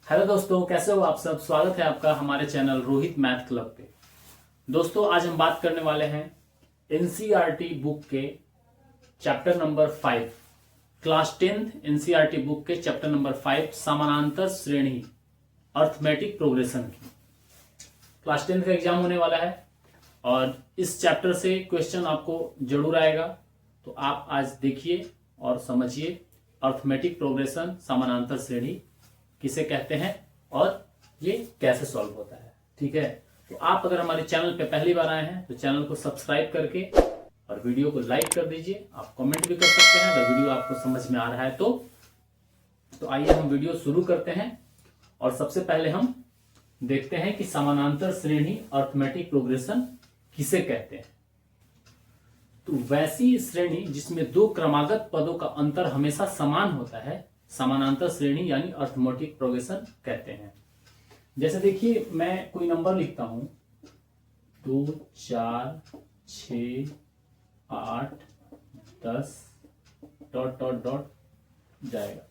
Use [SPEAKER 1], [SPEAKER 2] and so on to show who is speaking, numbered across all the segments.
[SPEAKER 1] Hello दोस्तों, कैसे हो आप सब। स्वागत है आपका हमारे चैनल रोहित मैथ क्लब पे। दोस्तों, आज हम बात करने वाले हैं एनसीईआरटी बुक के chapter number 5, class 10th NCERT book के चैप्टर नंबर 5 समानांतर श्रेणी अर्थमेटिक प्रोग्रेशन की। क्लास 10th का एग्जाम होने वाला है और इस चैप्टर से क्वेश्चन आपको जरूर आएगा, तो आप आज देखिए और समझिए अर्थमेटिक प्रोग्रेशन समानांतर श्रेणी किसे कहते हैं और ये कैसे सॉल्व होता है। ठीक है, तो आप अगर हमारे चैनल पे पहली बार आए हैं तो चैनल को सब्सक्राइब करके और वीडियो को लाइक कर दीजिए। आप कमेंट भी कर सकते हैं अगर वीडियो आपको समझ में आ रहा है तो आइए हम वीडियो शुरू करते हैं। और सबसे पहले हम देखते हैं कि समानांतर श्रेणी अर्थमेटिक प्रोग्रेशन किसे कहते हैं। तो वैसी श्रेणी जिसमें दो क्रमागत पदों का अंतर हमेशा समान होता है समानांतर श्रेणी यानी अर्थमेटिक प्रोग्रेशन कहते हैं। जैसे देखिए, मैं कोई नंबर लिखता हूं 2 4 6 8 10 डॉट डॉट डॉट जाएगा,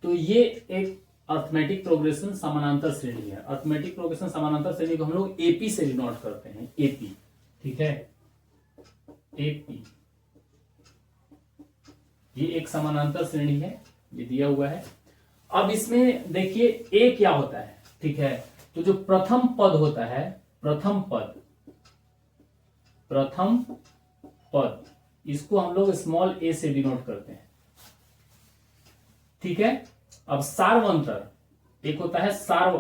[SPEAKER 1] तो ये एक अर्थमेटिक प्रोग्रेशन समानांतर श्रेणी है। अर्थमेटिक प्रोग्रेशन समानांतर श्रेणी को हम लोग एपी से डिनोट करते हैं, एपी। ठीक है, एपी ये एक समानांतर श्रेणी है, ये दिया हुआ है। अब इसमें देखिए ए क्या होता है। ठीक है, तो जो प्रथम पद होता है, प्रथम पद इसको हम लोग स्मॉल ए से डिनोट करते हैं। ठीक है, अब सार्व अंतर, एक होता है सार्व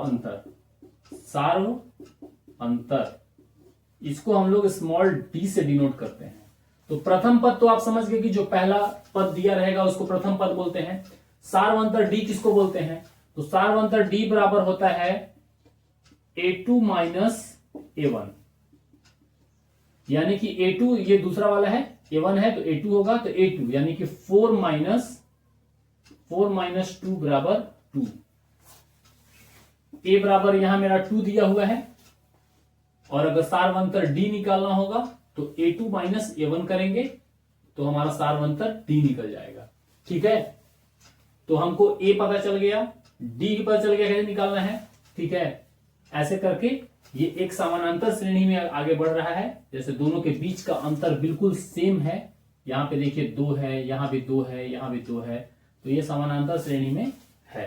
[SPEAKER 1] अंतर, इसको हम लोग स्मॉल डी से डिनोट करते हैं। तो प्रथम पद तो आप समझ गए कि जो पहला पद दिया रहेगा उसको प्रथम पद बोलते हैं। सार्वंतर डी किसको बोलते हैं? तो सार्वंतर डी बराबर होता है A2 माइनस A1, यानी कि A2 ये दूसरा वाला है, A1 है तो A2 होगा, तो A2 यानी कि 4 माइनस 2 बराबर 2। A बराबर यहां मेरा 2 दिया हुआ है, और अगर सार्वंतर D निकालना होगा तो A2 माइनस A1 करेंगे तो हमारा सार्वंतर D निकल जाएगा। ठीक है, तो हमको A पता चल गया, D पता चल गया कैसे निकालना है। ठीक है, ऐसे करके ये एक समानांतर श्रेणी में आगे बढ़ रहा है। जैसे दोनों के बीच का अंतर बिल्कुल सेम है, यहां पे देखिए 2 है, यहां भी 2 है, यहां भी 2 है, तो ये समानांतर श्रेणी में है,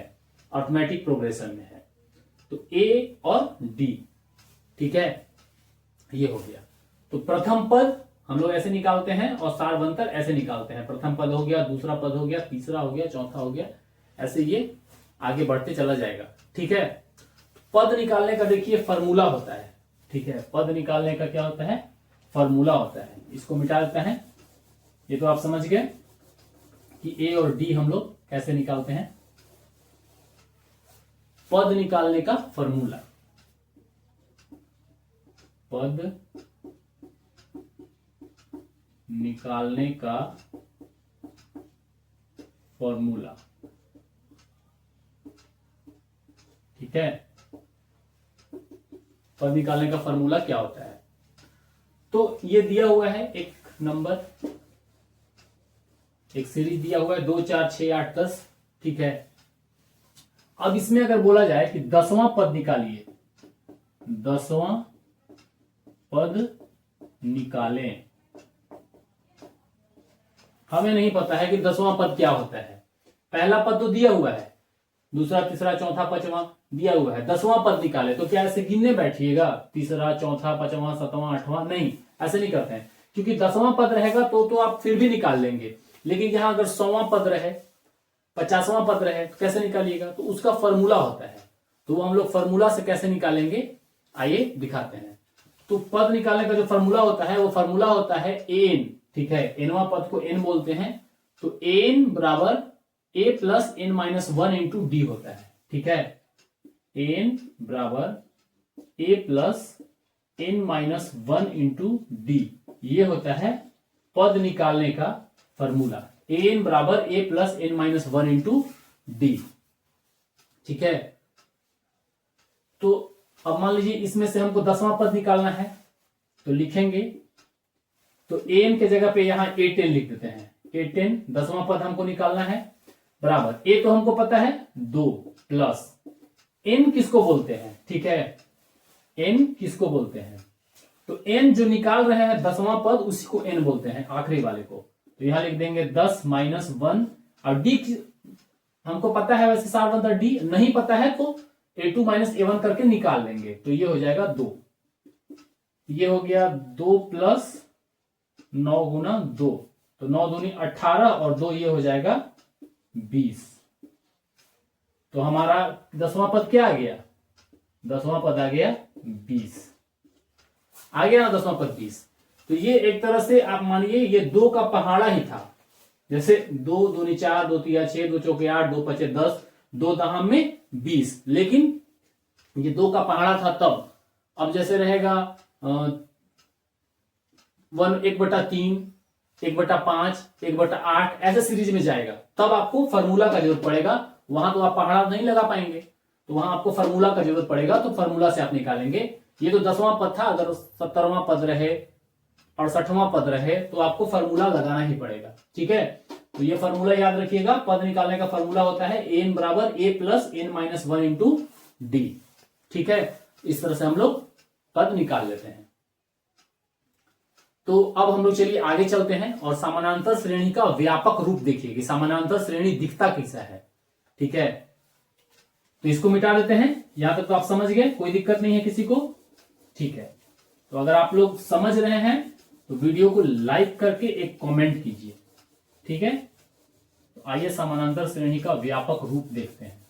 [SPEAKER 1] अर्थमेटिक प्रोग्रेशन में है। तो A और D, ठीक है, ये हो गया। तो प्रथम पद हम लोग ऐसे निकालते हैं और सार्वंतर ऐसे निकालते हैं। प्रथम पद हो गया, दूसरा पद हो गया, तीसरा हो गया, चौथा हो गया, ऐसे ये आगे बढ़ते चला जाएगा। ठीक है, पद निकालने का देखिए फॉर्मूला होता है। ठीक है, पद निकालने का क्या होता है? फॉर्मूला होता है। इसको मिटा देता है। ये तो आप समझ गए कि ए और डी हम लोग कैसे निकालते हैं। पद निकालने का फॉर्मूला, पद निकालने का फॉर्मूला। ठीक है, पद निकालने का फॉर्मूला क्या होता है? तो ये दिया हुआ है एक नंबर, एक सीरीज दिया हुआ है 2 4 6 8 10। ठीक है, अब इसमें अगर बोला जाए कि 10वां पद निकालिए, 10वां पद निकालें, हमें नहीं पता है कि 10वां पद क्या होता है। पहला पद तो दिया हुआ है, दूसरा तीसरा चौथा पांचवा दिया हुआ है, 10वां पद निकाले तो क्या ऐसे गिनने बैठिएगा? तीसरा चौथा पांचवा सातवां आठवां? नहीं, ऐसे नहीं करते हैं, क्योंकि 10वां पद रहेगा तो आप फिर भी निकाल लेंगे। लेकिन यहां अगर 100वां पद रहे, 50वां पद रहे तो कैसे निकालिएगा? तो उसका फॉर्मूला होता है। तो वो हम लोग फॉर्मूला से कैसे निकालेंगे, आइए दिखाते हैं। तो पद निकालने का जो फॉर्मूला होता है वो फॉर्मूला होता है एन। ठीक है, एनवां पद को एन बोलते हैं। तो एन बराबर A plus N minus 1 into D होता है। ठीक है, एन बराबर A plus N minus 1 into D, ये होता है पद निकालने का फॉर्मूला। एन बराबर A plus N minus 1 into D. ठीक है, तो अब मान लीजिए इसमें से हमको 10वां पद निकालना है, तो लिखेंगे, तो एन के जगह पे यहां A10 लिख देते हैं। A10 10वां पद हमको निकालना है, बराबर ए तो हमको पता है 2, प्लस n किसको बोलते हैं, ठीक है, n किसको बोलते हैं, तो n जो निकाल रहे हैं 10वां पद उसी को n बोलते हैं, आखिरी वाले को। तो यहां लिख देंगे 10 माइनस 1, और d हमको पता है वैसे सारवंतर d, नहीं पता है तो a2 माइनस a1 करके निकाल लेंगे, तो ये हो जाएगा 2, ये हो गया 2 प्लस 9 गुना 2, तो 9 दूनी 18 और 2 ये हो जाएगा 20। तो हमारा 10वां पद क्या आ गया, 10वां पद आ गया 20, आ गया ना 10वां पद 20। तो ये एक तरह से आप मानिए ये 2 का पहाड़ा ही था, जैसे 2 दूनी 4, 2 तिया 6, 2 चौके 8, 2 पचे 10, 2 दहम में 20, लेकिन ये 2 का पहाड़ा था तब। अब जैसे रहेगा 1/3, 1/5, 1/8 ऐसे सीरीज में जाएगा, तब आपको फार्मूला का जरूरत पड़ेगा, वहां तो आप पहाड़ा नहीं लगा पाएंगे, तो वहां आपको फार्मूला का जरूरत पड़ेगा, तो फार्मूला से आप निकालेंगे। ये तो 10वां पद था, अगर 70वां पद रहे, 68वां पद रहे, तो आपको फार्मूला लगाना ही पड़ेगा, ठीक है। तो ये फार्मूला याद रखिएगा, पद निकालने का फार्मूला होता है n बराबर a plus n minus 1 into D, ठीक है। इस तरह से हम लोग पद निकाल लेते हैं। तो अब हम लोग चलिए आगे चलते हैं और समानांतर श्रेणी का व्यापक रूप देखिए कि समानांतर श्रेणी दिखता कैसा है, ठीक है। तो इसको मिटा देते हैं, यहां तक तो आप समझ गए, कोई दिक्कत नहीं है किसी को, ठीक है। तो अगर आप लोग समझ रहे हैं तो वीडियो को लाइक करके एक कमेंट कीजिए, ठीक है। तो आइए समानांतर श्रेणी का व्यापक रूप देखते हैं।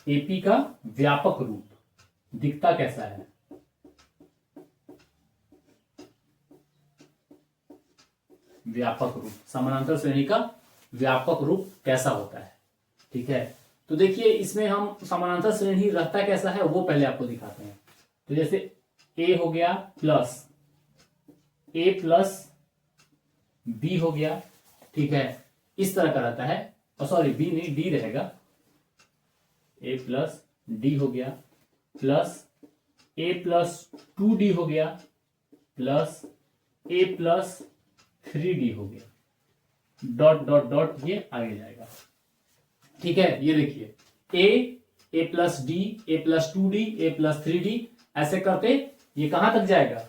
[SPEAKER 1] एपी का व्यापक रूप दिखता कैसा है, व्यापक रूप, समानांतर श्रेणी का व्यापक रूप कैसा होता है, ठीक है। तो देखिए इसमें हम समानांतर श्रेणी रहता कैसा है वो पहले आपको दिखाते हैं। तो जैसे a हो गया प्लस a प्लस b हो गया, ठीक है, इस तरह का रहता है, और सॉरी b नहीं d रहेगा, a प्लस d हो गया, प्लस a प्लस 2d हो गया, प्लस a प्लस 3d हो गया, डॉट डॉट डॉट ये आगे जाएगा, ठीक है। ये देखिए a plus D, a plus 2d, a plus 3d, ऐसे करते ये कहां तक जाएगा।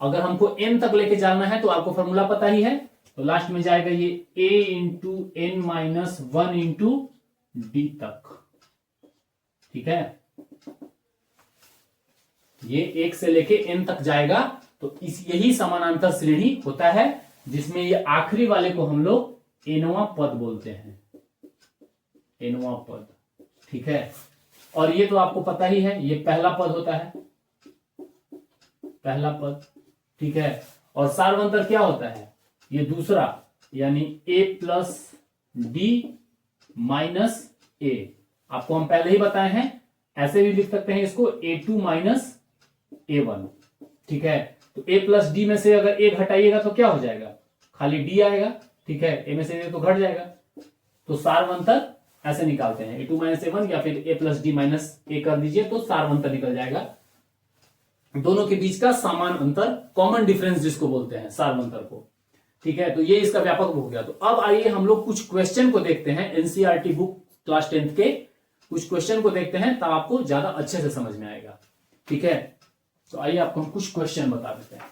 [SPEAKER 1] अगर हमको n तक लेके जाना है तो आपको फॉर्मूला पता ही है, तो लास्ट में जाएगा ये a into n minus 1 into D तक, ठीक है। ये 1 से लेके n तक जाएगा, तो यही समानांतर श्रेणी होता है, जिसमें ये आखिरी वाले को हम लोग nवां पद बोलते हैं, nवां पद, ठीक है। और ये तो आपको पता ही है, ये पहला पद होता है, पहला पद, ठीक है। और सारवंतर क्या होता है, ये दूसरा, यानी a प्लस डी माइनस ए, आपको हम पहले ही बताए हैं, ऐसे भी लिख सकते हैं इसको a2 माइनस a1, ठीक है। तो a प्लस डी में से अगर a घटाइएगा तो क्या हो जाएगा, खाली d आएगा, ठीक है, a में से a तो घट जाएगा। तो सारवंतर ऐसे निकालते हैं, a2 माइनस a1 या फिर a plus D minus a कर दीजिए तो सारवंतर निकल जाएगा, दोनों के बीच का समान अंतर, कॉमन डिफरेंस जिसको बोलते हैं सारवंतर को, ठीक है। तो ये इसका व्यापक हो गया। तो अब आइए हम लोग कुछ क्वेश्चन को देखते हैं, एनसीईआरटी बुक क्लास 10th के कुछ क्वेश्चन को देखते हैं, तब आपको ज्यादा अच्छे से समझ में आएगा, ठीक है। तो आइए आपको हम कुछ क्वेश्चन बता देते हैं।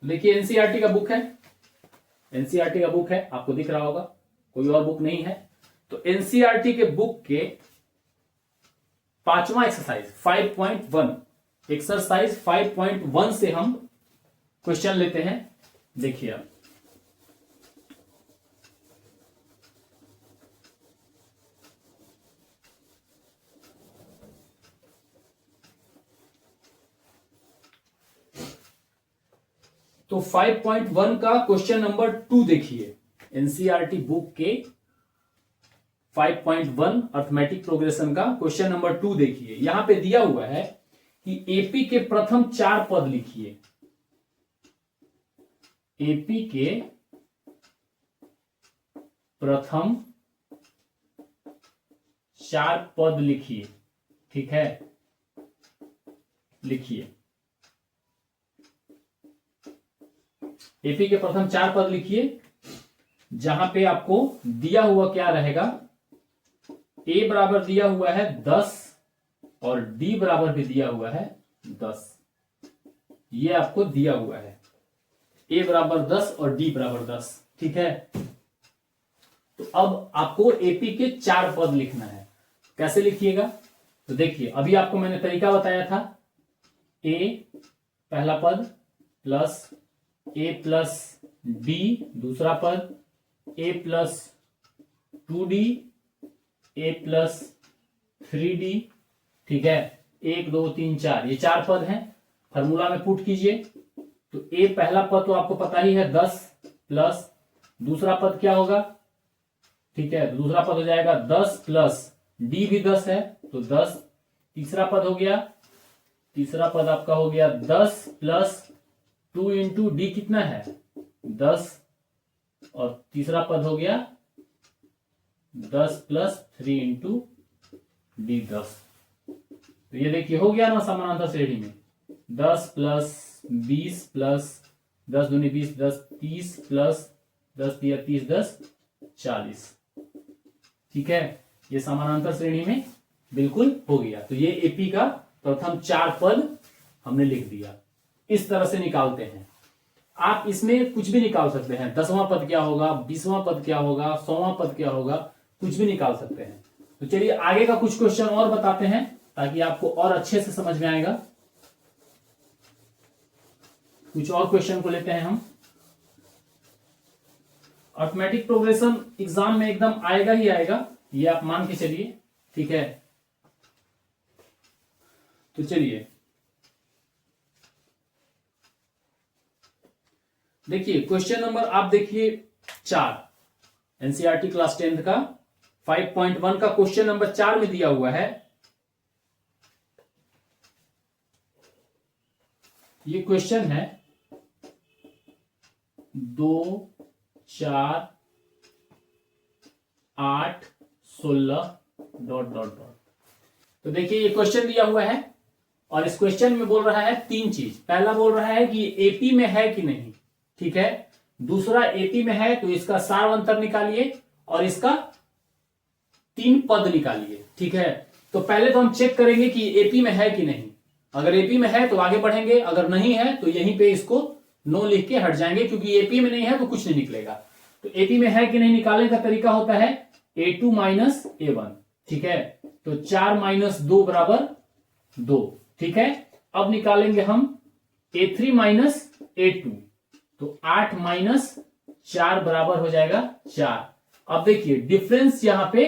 [SPEAKER 1] देखिए एनसीईआरटी का बुक है, एनसीईआरटी का बुक है, आपको दिख रहा होगा, कोई और बुक नहीं है। तो एनसीईआरटी के बुक के 5वां एक्सरसाइज 5.1, एक्सरसाइज 5.1 से हम क्वेश्चन लेते हैं। देखिए अब तो 5.1 का क्वेश्चन नंबर 2 देखिए, एनसीईआरटी बुक के 5.1 अर्थमेटिक प्रोग्रेशन का क्वेश्चन नंबर 2 देखिए। यहां पे दिया हुआ है कि एपी के प्रथम 4 पद लिखिए, एपी के प्रथम 4 पद लिखिए, ठीक है, लिखिए। एपी के प्रथम 4 पद लिखिए, जहां पे आपको दिया हुआ क्या रहेगा, ए बराबर दिया हुआ है 10 और डी बराबर भी दिया हुआ है 10। ये आपको दिया हुआ है, ए बराबर 10 और डी बराबर 10। ठीक है, तो अब आपको एपी के 4 पद लिखना है। कैसे लिखिएगा, तो देखिए अभी आपको मैंने तरीका बताया था, ए पहला पद प्लस ए प्लस डी दूसरा पद, ए प्लस 2d, ए प्लस 3d। ठीक है, 1 2 3 4 ये 4 पद हैं। फॉर्मूला में पुट कीजिए, तो ए पहला पद तो आपको पता ही है 10 प्लस दूसरा पद क्या होगा, ठीक है, दूसरा पद हो जाएगा 10 प्लस डी भी 10 है तो 10। तीसरा पद हो गया, तीसरा पद आपका हो गया 10 प्लस 2 इंटू डी कितना है 10, और तीसरा पद हो गया 10 प्लस 3 इंटू डी 10। तो ये देखिए हो गया ना समानांतर श्रेणी में, 10 प्लस 20 प्लस 10 दूनी 20, 10 30 प्लस 10 दिया 30, 10 40। ठीक है, ये समानांतर श्रेणी में बिल्कुल हो गया। तो ये एपी का प्रथम 4 पद हमने लिख दिया। इस तरह से निकालते हैं। आप इसमें कुछ भी निकाल सकते हैं, 10वां पद क्या होगा, 20वां पद क्या होगा, 100वां पद क्या होगा, कुछ भी निकाल सकते हैं। तो चलिए आगे का कुछ क्वेश्चन और बताते हैं ताकि आपको और अच्छे से समझ में आएगा। कुछ और क्वेश्चन को लेते हैं हम। अर्थमेटिक प्रोग्रेशन एग्जाम में एकदम आएगा ही आएगा, ये आप मान के चलिए। ठीक है, तो चलिए देखिए क्वेश्चन नंबर आप देखिए 4, एनसीईआरटी क्लास 10 का 5.1 का क्वेश्चन नंबर 4 में दिया हुआ है। ये क्वेश्चन है 2 4 8 16 ... तो देखिए ये क्वेश्चन दिया हुआ है और इस क्वेश्चन में बोल रहा है 3 चीज। पहला बोल रहा है कि एपी में है कि नहीं, ठीक है। दूसरा एपी में है तो इसका सार्वंतर निकालिए और इसका 3 पद निकालिए। ठीक है, तो पहले तो हम चेक करेंगे कि एपी में है कि नहीं। अगर एपी में है तो आगे बढ़ेंगे, अगर नहीं है तो यहीं पे इसको नो लिख के हट जाएंगे, क्योंकि एपी में नहीं है तो कुछ नहीं निकलेगा। तो एपी में है कि नहीं निकालने का तरीका होता है A2 माइनस A1। ठीक है, तो 4 माइनस 2 बराबर 2। ठीक है, अब निकालेंगे हम A3 माइनस A2, तो 8 माइनस 4 बराबर हो जाएगा 4। अब देखिए डिफरेंस यहां पे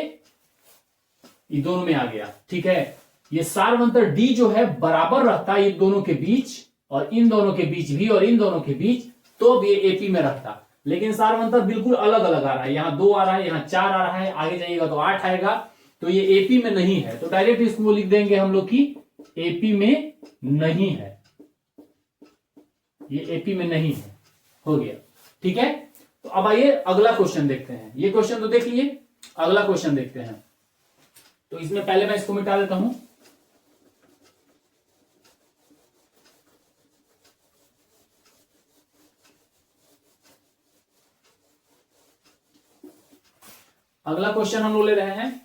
[SPEAKER 1] ये दोनों में आ गया। ठीक है, ये सार्वंतर डी जो है बराबर रहता है इन दोनों के बीच और इन दोनों के बीच भी और इन दोनों के बीच, तो ये एपी में रहता। लेकिन सार्वंतर बिल्कुल अलग अलग आ रहा है, यहां 2 आ रहा है, यहां 4 आ रहा है, आगे जाइएगा तो 8 आएगा, तो ये एपी में नहीं है। तो डायरेक्ट इसको लिख देंगे हम लोग की एपी में नहीं है, ये एपी में नहीं है, हो गया। ठीक है, तो अब आइए अगला क्वेश्चन देखते हैं। ये क्वेश्चन तो देख लिए, अगला क्वेश्चन देखते हैं। तो इसमें पहले मैं इसको मिटा देता हूं। अगला क्वेश्चन हम लोग ले रहे हैं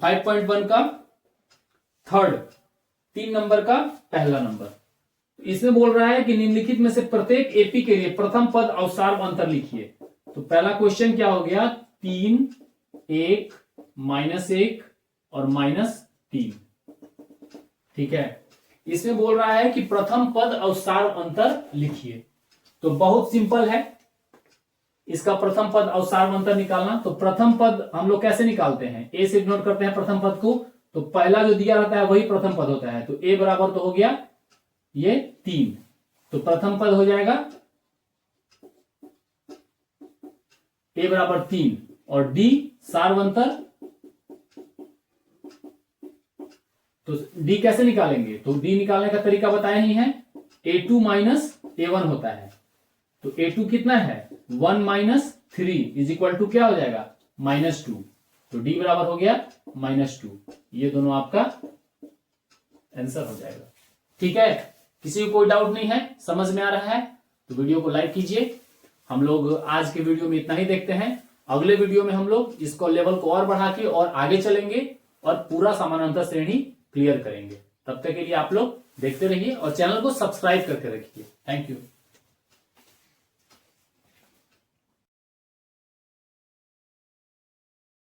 [SPEAKER 1] 5.1 का 3 नंबर का पहला नंबर। इसमें बोल रहा है कि निम्नलिखित में से प्रत्येक एपी के लिए प्रथम पद और सार्वंतर लिखिए। तो पहला क्वेश्चन क्या हो गया, 3 1 -1 और -3। ठीक है, इसमें बोल रहा है कि प्रथम पद और सार्वंतर लिखिए। तो बहुत सिंपल है इसका प्रथम पद और सार्वंतर निकालना। तो प्रथम पद हम लोग कैसे निकालते हैं, ए से डिनोट करते हैं प्रथम पद को, तो पहला जो दिया रहता है वही प्रथम पद होता है। तो ए बराबर तो हो गया ये 3, तो प्रथम पद हो जाएगा ए बराबर 3 और डी सार्वंतर। तो डी कैसे निकालेंगे, तो डी निकालने का तरीका बताया ही है, A2 माइनस A1 होता है। तो A2 कितना है 1 माइनस 3 इज इक्वल टू क्या हो जाएगा -2। तो डी बराबर हो गया -2। ये दोनों आपका आंसर हो जाएगा। ठीक है, किसी को कोई डाउट नहीं है, समझ में आ रहा है तो वीडियो को लाइक कीजिए। हम लोग आज के वीडियो में इतना ही देखते हैं। अगले वीडियो में हम लोग इसको लेवल को और बढ़ा के और आगे चलेंगे और पूरा समानांतर श्रेणी क्लियर करेंगे। तब तक के लिए आप लोग देखते रहिए और चैनल को सब्सक्राइब करके रखिए। Thank you.